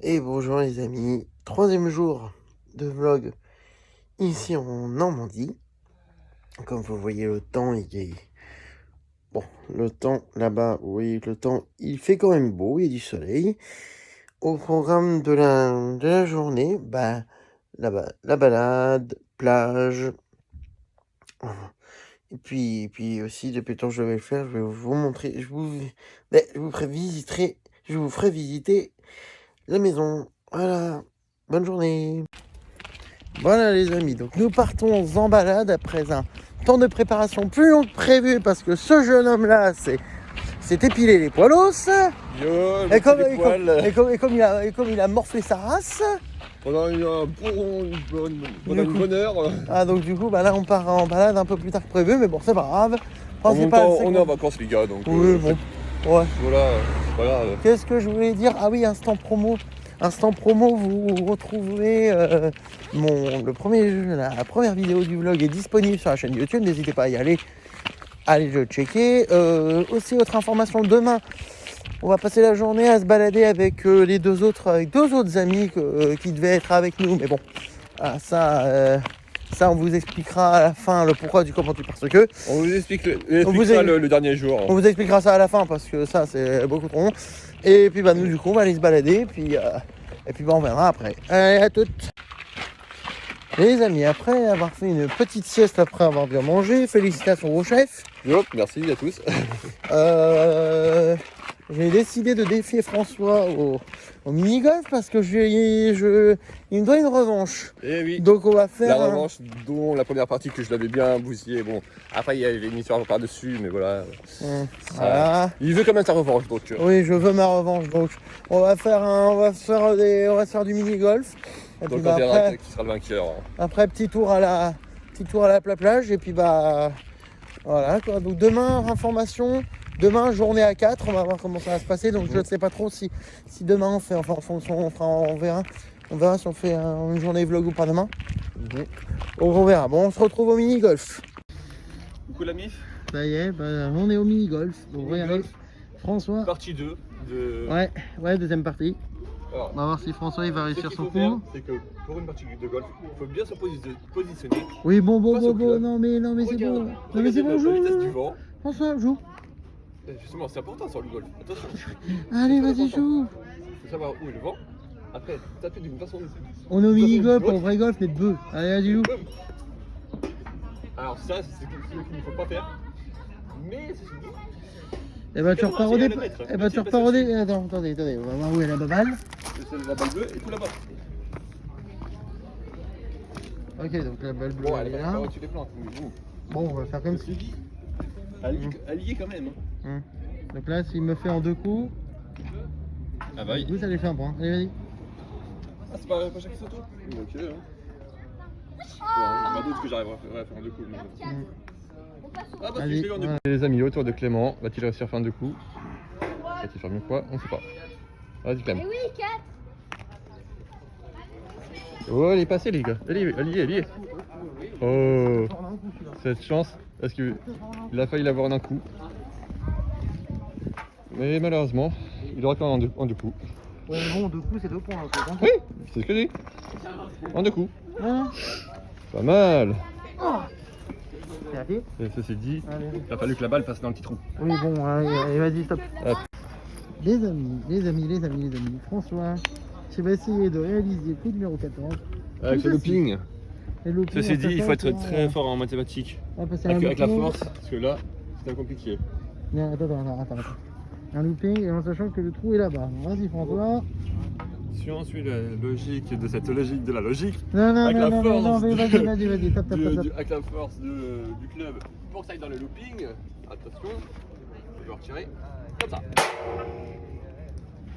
Et bonjour les amis, troisième jour de vlog ici en Normandie. Comme vous voyez le temps il est... Bon, le temps là-bas, oui le temps il fait quand même beau, il y a du soleil. Au programme de la journée, la balade, plage. Et puis aussi depuis le temps que je vais le faire, je vais vous montrer, je vous ferai visiter la maison. Voilà, bonne journée. Voilà les amis, donc nous partons en balade après un temps de préparation plus long que prévu parce que ce jeune homme là s'est épilé les poilos Yo, et comme, les poils. et comme il a morflé sa race. Pendant une bonne heure. Ah donc du coup là on part en balade un peu plus tard que prévu, mais bon c'est pas grave. En même temps, on est en qu'on- vacances les gars, donc Oui bon. Ouais. voilà, c'est pas grave. Qu'est-ce que je voulais dire? Ah oui, instant promo. Instant promo, vous retrouverez la première vidéo du vlog est disponible sur la chaîne YouTube. N'hésitez pas à y aller. Allez le checker. Aussi, autre information, demain, on va passer la journée à se balader avec deux autres amis qui devaient être avec nous. Mais bon, ça, on vous expliquera à la fin le pourquoi du comment du parce que. On vous explique le dernier jour. On vous expliquera ça à la fin parce que ça c'est beaucoup trop long. Et puis nous du coup on va aller se balader et puis on verra après. Allez à toutes. Les amis, après avoir fait une petite sieste après avoir bien mangé, félicitations au chef. Yo, merci à tous. J'ai décidé de défier François au mini-golf parce que il me doit une revanche. Et oui. Donc on va faire la revanche, dont la première partie que je l'avais bien bousillé. Bon, après il y avait une histoire par-dessus, mais voilà. Voilà. Il veut quand même sa revanche, donc. Oui, je veux ma revanche. Donc on va se faire du mini-golf. Et Donc puis, on verra après, qui sera le vainqueur. après petit tour à la plage et puis voilà quoi. Donc demain information. Demain, journée à 4, on va voir comment ça va se passer. Donc je ne sais pas trop si demain on fait, enfin en fonction, on verra. On verra si on fait une journée vlog ou pas demain. Donc on verra. Bon, on se retrouve au mini-golf. Coucou la MIF. Ça y est, on est au mini-golf. Donc regardez, François. Partie 2 de... Ouais, deuxième partie. Alors, on va voir si François il va réussir son faire, coup. c'est que pour une partie de golf, il faut bien se positionner. Oui, bon, non mais c'est bon. Non mais c'est bon, la vitesse du vent. François, joue. Justement, c'est important sur le golf. Attention. Allez, vas-y, joue. Il faut savoir où est le vent. Après, taper d'une façon. On est au mini-golf, au vrai golf, mais de bœuf. Allez, vas-y, joue. Alors, ça, c'est ce qu'il ne faut pas faire. Mais c'est ce dit. Eh ben, tu repars au départ. Eh ben, tu repars au départ. Attends, attendez, on va voir où est la balle. C'est la balle bleue et tout là-bas. Ok, donc la balle bleue, Bon, elle est là. tu les plantes. Bon, on va faire comme si. Allié quand même. Donc là, s'il me fait en deux coups. Ah bah oui. Du coup, ça lui fait un point. Allez, vas-y. Ah, c'est pas chaque photo. Ok. Bon, pas doute que j'arriverai à faire en deux coups. Ah bah si, je l'ai eu en deux coups. Les amis, autour de Clément, va-t-il réussir à faire en deux coups? Va-t-il faire mieux quoi? On ne sait pas. Vas-y Clément. Mais oui, 4. Oh, il est passé les gars. Elle y est. Oh, cette chance, parce qu'il a failli l'avoir en un coup. Mais malheureusement, il aura quand même en deux coups. Ouais, bon, deux coups, c'est deux points. Oui, c'est ce que j'ai dit. En deux coups. Ah. Pas mal. Et ceci dit, il a fallu que la balle passe dans le petit trou. Oui, bon, allez, vas-y, stop. Hop. Les amis, François, je vais essayer de réaliser coup numéro 14. Avec ce looping. Ceci dit, il faut être très très fort en mathématiques. Avec la force, parce que là, c'est un compliqué. Non, attends. Un looping et en sachant que le trou est là-bas. Vas-y, François. Si on suit la logique de cette logique de la logique, Non, avec la force vas-y, top. avec la force du club pour que ça aille dans le looping, attention, je peux retirer, comme ça.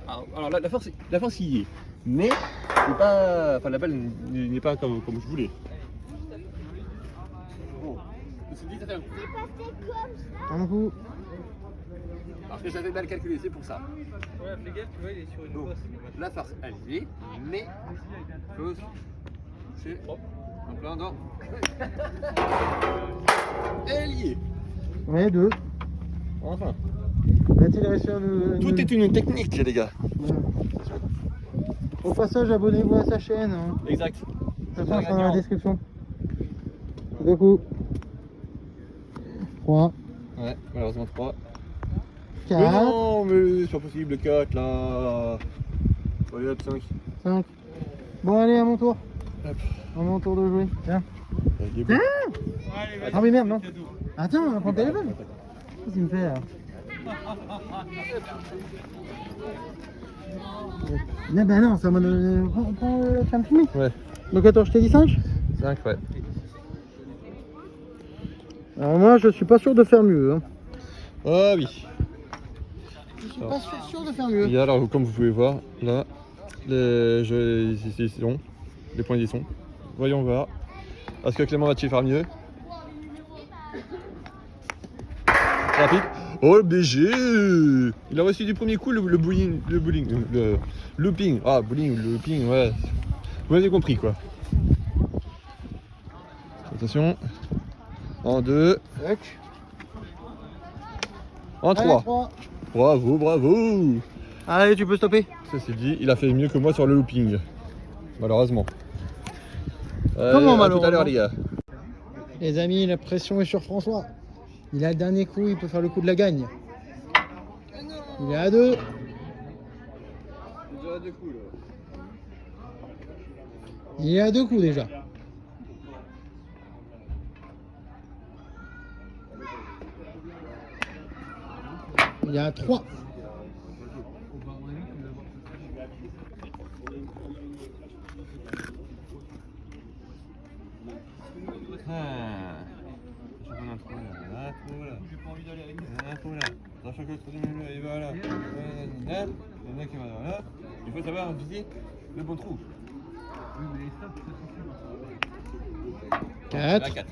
Alors la force y est, mais c'est pas, enfin, la balle n'est pas comme je voulais. Bon, ceci dit, ça fait un coup. Un coup. Parce que j'avais mal calculé, c'est pour ça. Ouais, fais gaffe, tu vois, il est sur une Donc, bosse. la force, elle y est, mais il faut toucher en plein dans. Elle y est. Ouais, deux. Enfin. Va-t-il réussir le... Tout est une technique, les gars. Au passage, abonnez-vous à sa chaîne. Hein. Exact. Ça sera dans la description. Deux coups. 3, Ouais, malheureusement 3. 4, Non, mais c'est pas possible, le 4 là. Allez, hop, 5. 5. Bon, allez, à mon tour. Hop. À mon tour de jouer. Tiens. Il est beau. Allez, vas-y. Ah oui, merde, non. Cadeau. Attends, on va prendre le téléphone. Qu'est-ce qu'il me fait là? Mais bah non, ça m'a donné. Prends le champion. Ouais. Donc attends, je t'ai dit 5? 5, ouais. Alors moi, je suis pas sûr de faire mieux. Hein. Ah oui. Je suis pas sûr de faire mieux. Et alors, comme vous pouvez voir, là, les jeux ici sont, les points y sont. Voyons voir. Est-ce que Clément va-t-il faire mieux? Rapide. Oh le BG! Il a reçu du premier coup le bowling, le looping. Ah, bowling ou looping, ouais. Vous avez compris quoi. Attention. En 2. En 3. 3. Bravo, bravo! Allez, tu peux stopper. Ceci dit, il a fait mieux que moi sur le looping. Malheureusement. Comment à tout à l'heure malheureusement les gars. Les amis, la pression est sur François. Il a le dernier coup, il peut faire le coup de la gagne. Il est à 2. Il est à 2 coups déjà. Il est à 3. J'ai pas envie d'aller avec Il faut savoir viser le bon trou. Oui, mais stop, ça suffit. 4. 4.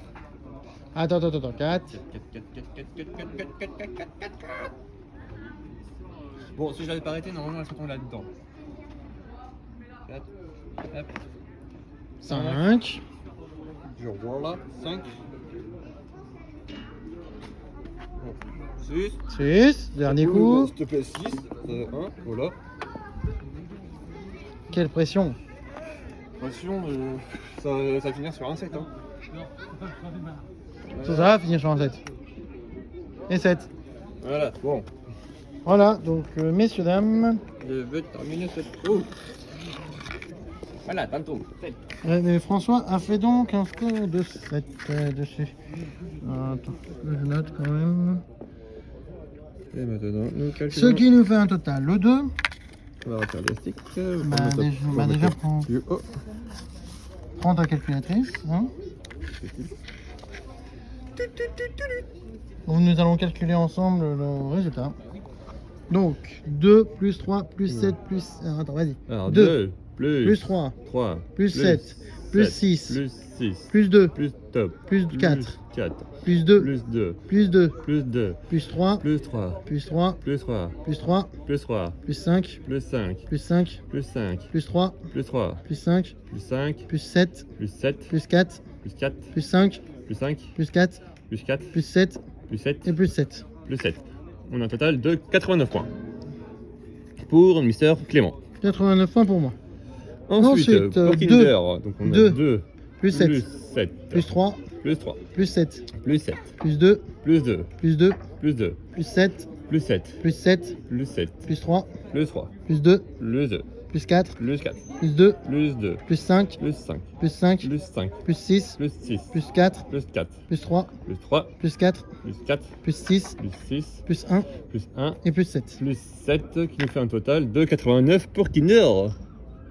Attends, 4. Bon, si je l'avais pas arrêté, normalement elle se tombe là-dedans. 4. Hop. 5. Je revois là. 5. 6. 6. Dernier coup. S'il te plaît, 6. 1. Voilà. Quelle pression. Attention, ça va finir sur un 7. Hein. Ça va finir sur un 7. Et 7. Voilà, bon. Voilà, donc messieurs, dames. Je veux terminer cette trou. Voilà, tantôt. Mais François a fait donc un score de 7 dessus. Attends, je note quand même. Et maintenant, nous Ce calculons. qui nous fait un total, le 2. On va retirer les sticks. Déjà, Oh. prends ta calculatrice. Hein. Donc, nous allons calculer ensemble le résultat. Donc 2 plus 3 plus 7 plus... attends, vas-y. Alors 2 plus plus 3 3 plus 7 plus 6 plus 6 plus 2 plus top plus 4 4 plus 2 plus 2 plus 2 plus 2 plus 3 plus 3 plus 3 plus 3 plus 3 plus 3 plus 5 plus 5 plus 5 plus 5 plus 3 plus 3 plus 5 plus 5 plus 7 plus 7 plus 4 plus 4 plus 5 plus 5 plus 4 plus 4 plus 7 plus 7 et plus 7. plus 7. On a un total de 89 points pour Mister Clément. 89 points pour moi. Ensuite, pour Kinder, deux. donc on a Deux. 2 Plus 7 plus 7 plus 3 plus 3 plus 7 plus 7 plus 2 plus 2 plus 2 plus 2 plus 7 plus 7 plus 7 plus 7 plus 3 plus 3 plus 2 plus 2 plus 4 plus 4 plus 2 plus 2 plus 5 plus 5 plus 5 plus 5 plus 6 plus 6 plus 4 plus 4 plus 3 plus 3 plus 4 plus 4 plus 6 plus 6 plus 1 plus 1 et plus 7. plus 7 qui nous fait un total de 89 pour Kinder.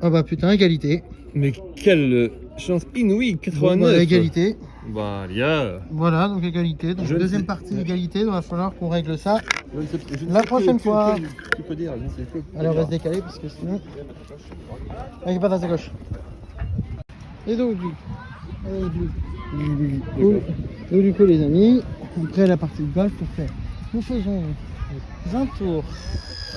Ah bah putain, égalité. Mais quelle chance inouïe, 89. Bon, bah, égalité. Bah, Lia. Voilà, donc égalité. Donc Je ne deuxième sais- partie égalité, il va falloir qu'on règle ça. Je ne sais La prochaine fois. Tu peux dire, je ne sais plus. Allez, on va se décaler parce que sinon... Avec pas à gauche. Et donc du coup les amis, après la partie de golf, nous faisons un tour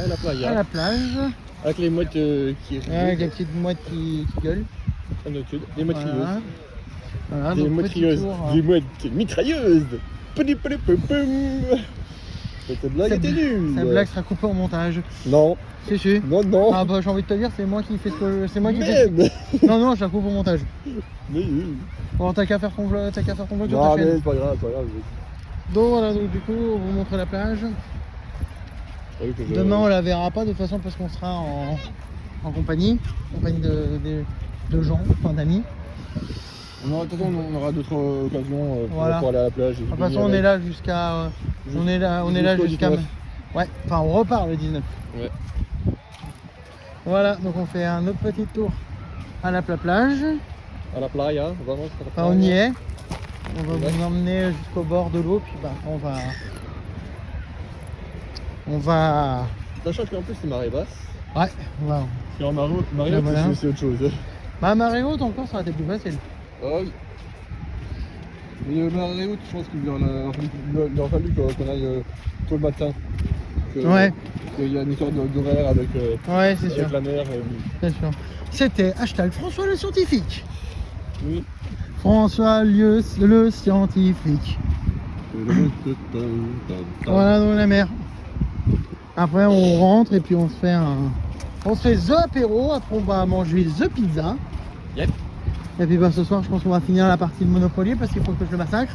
À la à playa. la plage, Avec les mouettes qui avec la petite mouette qui gueule. comme d'habitude. Des mouettes Voilà. crieuses. Voilà, Des donc mouettes petit crieuses. tour, Des mouettes mitrailleuses. Pum, pum, pum, pum. Cette blague Cette- était nulle. Cette blague sera coupée au montage. Non, Si, si. non, non. Ah bah j'ai envie de te dire, c'est moi qui fais ce que c'est moi qui fais. Merde. Non non, je la coupe au montage. Mais oui. Bon, t'as qu'à faire ton vlog, sur Non, ta mais chaîne. c'est pas grave, c'est pas grave. Donc voilà, donc du coup, on vous montre la plage. Demain on la verra pas de toute façon parce qu'on sera en compagnie de gens, enfin d'amis. De toute façon, on aura d'autres occasions Voilà. pour aller à la plage. De toute façon on est là jusqu'à on est là jusqu'au jusqu'à 19. ouais, enfin on repart le 19. Ouais. Voilà, donc on fait un autre petit tour à la plage. À la playa, vraiment. Enfin, on y est. On va vous emmener jusqu'au bord de l'eau, puis bah on va Sachant qu'en plus c'est marée basse. ouais, on va. Si en marée Là, voilà. c'est autre chose. Bah marée haute encore, ça aurait été plus facile. Ah oui. Mais marée haute, je pense qu'il aurait fallu qu'on aille tôt le matin. Ouais. Qu'il y a une sorte d'horaire avec, Ouais, c'est sûr. avec la mer. C'est sûr. C'était hashtag François le scientifique. Oui. François le scientifique. Voilà donc la mer. Après on rentre et puis on se fait the apéro, après on va manger the pizza. Yep. Et puis bah ce soir je pense qu'on va finir la partie de Monopoly parce qu'il faut que je le massacre.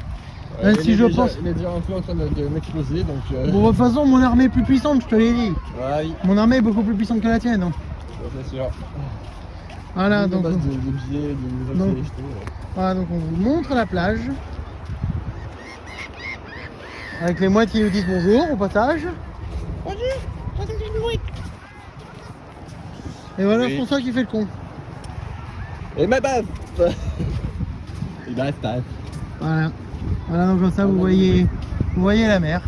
Même si je pense. Il est déjà un peu en train de m'exploser donc. Bon de toute façon mon armée est plus puissante, je te l'ai dit. Ouais, Mon armée est beaucoup plus puissante que la tienne. Hein. c'est sûr. Voilà Donc, donc, de billets, de donc- objets jetés. voilà donc on vous montre la plage. Avec les moitiés qui nous disent bonjour au passage. Et voilà Oui. François qui fait le con. Et ma baffe. Et baffe. Voilà. Voilà donc comme ça vous voyez la mer.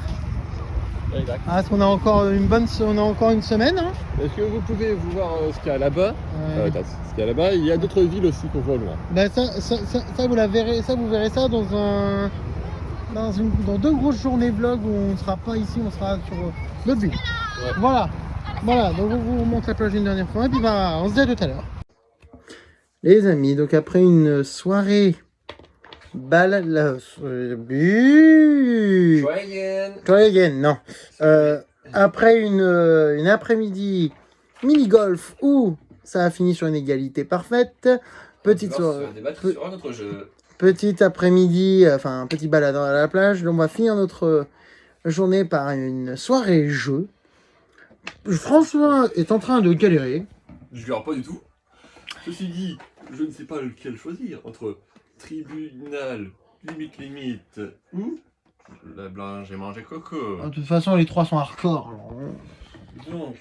Exact. Ah, parce qu'on a encore une semaine. Hein. Est-ce que vous pouvez vous voir ce qu'il y a là-bas Ouais. Ce qu'il y a là-bas, il y a d'autres villes aussi qu'on voit loin. Bah, ça vous la verrez, vous verrez ça dans 2 grosses journées vlog où on ne sera pas ici, on sera sur d'autres villes. Ouais. Voilà. Donc on vous montre la plage une dernière fois et puis bah, on se dit à tout à l'heure. Les amis, donc après une soirée balade, Try again, non. Après une après-midi mini-golf où ça a fini sur une égalité parfaite. Petite soirée. sur un autre jeu. Petit après-midi, enfin un petit balade à la plage. Donc on va finir notre journée par une soirée jeu. François est en train de galérer. Je garde pas du tout. Ceci dit, je ne sais pas lequel choisir entre tribunal, limite ou la blanche et manger coco. De toute façon, les 3 sont hardcore. Alors, Donc,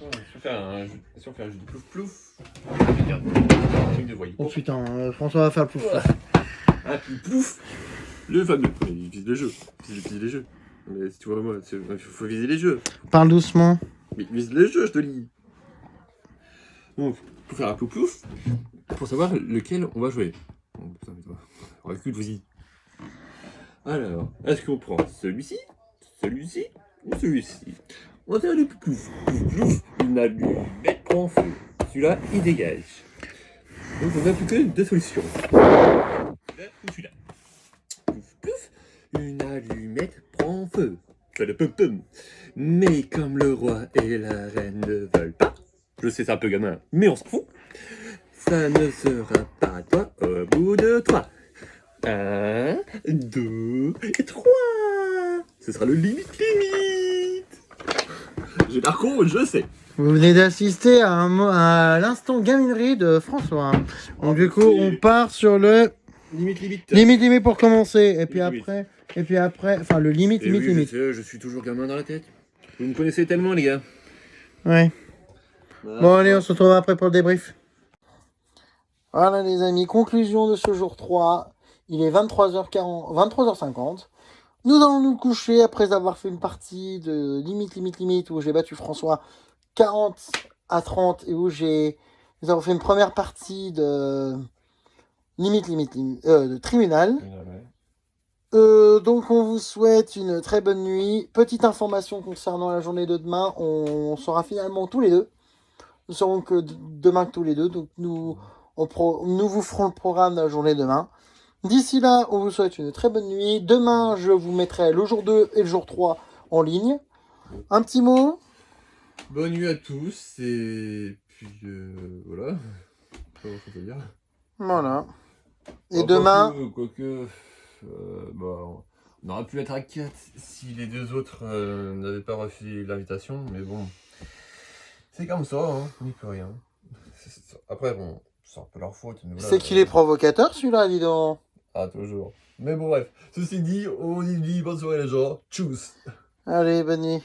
si on fait un jeu de plouf plouf, oh putain, François va faire le pouf. un plouf plouf, le fameux. Mais il vise le jeu, vise les jeux. Mais si tu vois moi, il faut viser les jeux. Parle doucement. Mais vise les jeux, je te dis. Donc, pour faire un plouf plouf, pour savoir lequel on va jouer. Oh, putain, mais toi, recule-vous-y. Alors, est-ce qu'on prend celui-ci ou celui-ci? On va faire le plouf plouf, une allumette prend feu. Celui-là, il dégage. Donc on n'a plus que 2 solutions. Celui-là ou celui-là. Plouf plouf, une allumette prend feu. Ça le pum-pum. Mais comme le roi et la reine ne veulent pas, je sais c'est un peu gamin, mais on s'en fout, ça ne sera pas toi au bout de 3. 1, 2 et 3. Ce sera le limite. J'ai l'air con, je sais. Vous venez d'assister à l'instant gaminerie de François. Donc du coup, on part sur le limite pour commencer. Et puis après, enfin le limite. Je suis toujours gamin dans la tête. Vous me connaissez tellement, les gars. Ouais. Bon allez, on se retrouve après pour le débrief. Voilà les amis, conclusion de ce jour 3. Il est 23h50. Nous allons nous coucher après avoir fait une partie de limite où j'ai battu François 40-30 et où nous avons fait une première partie de de tribunal. Donc on vous souhaite une très bonne nuit. Petite information concernant la journée de demain, on sera finalement tous les deux. Nous serons que demain que tous les deux, donc nous vous ferons le programme de la journée de demain. D'ici là, on vous souhaite une très bonne nuit. Demain, je vous mettrai le jour 2 et le jour 3 en ligne. Un petit mot? Bonne nuit à tous, et puis voilà. Comment on peut dire? Voilà. Et Bon, demain, quoique, bah, on aurait pu être à 4 si les deux autres n'avaient pas refusé l'invitation, mais bon, c'est comme ça, hein, on n'y peut rien. Après, bon, c'est un peu leur faute. Mais voilà, c'est qu'il est provocateur celui-là, dis donc. Ah, toujours. Mais bon, bref, ceci dit, on y dit bonne soirée les gens, tchuss. Allez, bonne nuit.